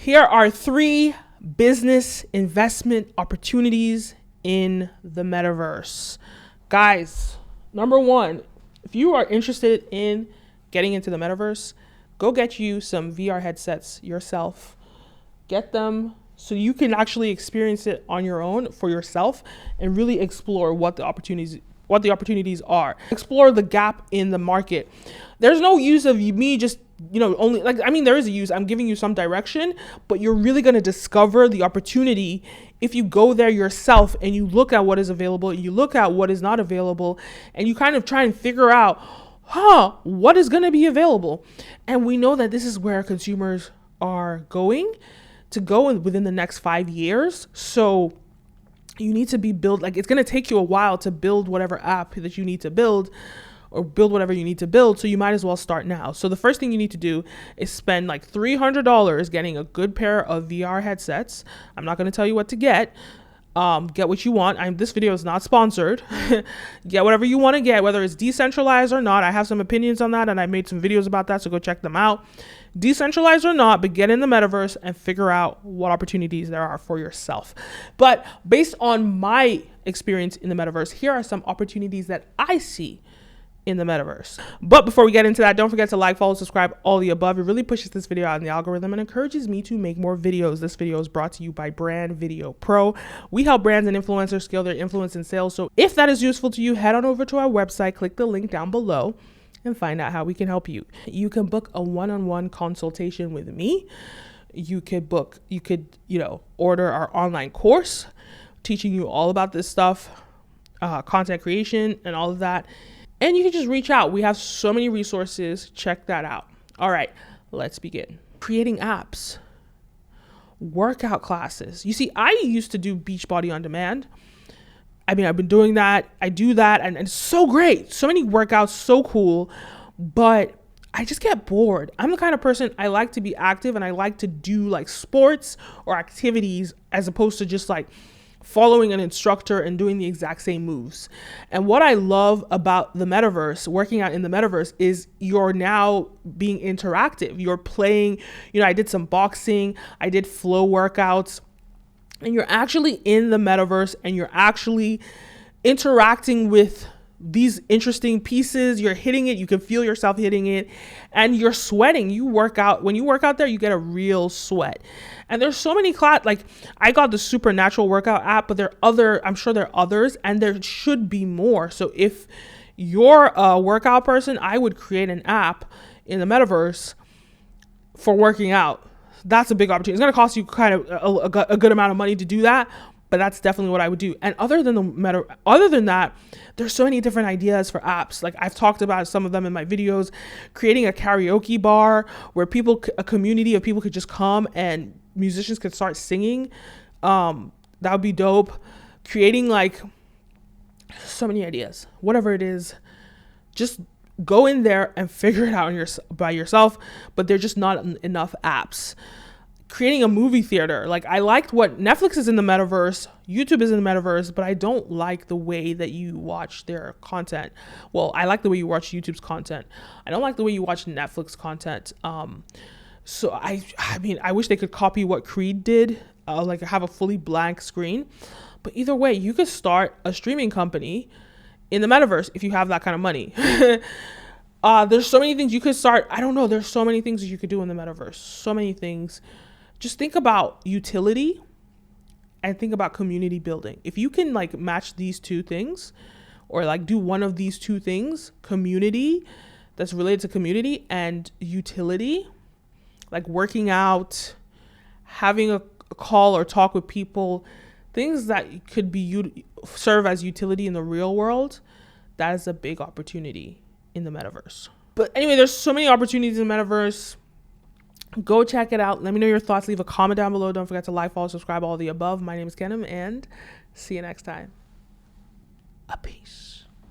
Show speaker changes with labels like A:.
A: Here are 3 business investment opportunities in the metaverse. Guys, number 1, if you are interested in getting into the metaverse, go get you some VR headsets yourself. Get them so you can actually experience it on your own for yourself and really explore what the opportunities are. Explore the gap in the market. There's no use of me just, only there is a use. I'm giving you some direction, but you're really going to discover the opportunity if you go there yourself and you look at what is available, you look at what is not available, and you kind of try and figure out, what is going to be available. And we know that this is where consumers are going to go within the next 5 years. So you need to it's going to take you a while to build whatever app that you need to build, or build whatever you need to build. So you might as well start now. So the first thing you need to do is spend like $300 getting a good pair of VR headsets. I'm not going to tell you what to get. Get what you want. This video is not sponsored. Get whatever you want to get, whether it's decentralized or not. I have some opinions on that, and I made some videos about that, so go check them out. Decentralized or not, but get in the metaverse and figure out what opportunities there are for yourself. But based on my experience in the metaverse, here are some opportunities that I see in the metaverse. But before we get into that, don't forget to like, follow, subscribe, all the above. It really pushes this video out in the algorithm and encourages me to make more videos. This video is brought to you by Brand Video Pro. We help brands and influencers scale their influence and sales. So if that is useful to you, head on over to our website, click the link down below, and find out how we can help you. You can book a one-on-one consultation with me. You could order our online course teaching you all about this stuff, content creation and all of that. And you can just reach out. We have so many resources. Check that out. All right, let's begin. Creating apps, workout classes. You see, I used to do Beachbody on demand. I've been doing that. I do that, and it's so great. So many workouts, so cool. But I just get bored. I'm the kind of person, I like to be active, and I like to do like sports or activities as opposed to just like following an instructor and doing the exact same moves. And what I love about the metaverse, working out in the metaverse, is you're now being interactive. You're playing, I did some boxing, I did flow workouts, and you're actually in the metaverse and you're actually interacting with these interesting pieces. You're hitting it, you can feel yourself hitting it, and you're sweating. You work out. When you work out there, you get a real sweat. And there's so many I got the Supernatural workout app, but I'm sure there are others, and there should be more. So if you're a workout person, I would create an app in the metaverse for working out. That's a big opportunity. It's going to cost you kind of a good amount of money to do that, but that's definitely what I would do. And other than that, there's so many different ideas for apps. Like I've talked about some of them in my videos, creating a karaoke bar where a community of people could just come and musicians could start singing. That would be dope. Creating so many ideas, whatever it is, just go in there and figure it out by yourself, but there's just not enough apps. Creating a movie theater. I liked what Netflix is in the metaverse, YouTube is in the metaverse, but I don't like the way that you watch their content. Well, I like the way you watch YouTube's content. I don't like the way you watch Netflix content. So I wish they could copy what Creed did, have a fully blank screen. But either way, you could start a streaming company in the metaverse if you have that kind of money. There's so many things you could start. I don't know. There's so many things that you could do in the metaverse. So many things. Just think about utility and think about community building. If you can match these two things, or do one of these two things, community that's related to community, and utility, working out, having a call or talk with people, things that could serve as utility in the real world, that is a big opportunity in the metaverse. But anyway, there's so many opportunities in the metaverse. Go check it out. Let me know your thoughts. Leave a comment down below. Don't forget to like, follow, subscribe, all the above. My name is Kenim, and see you next time. A peace.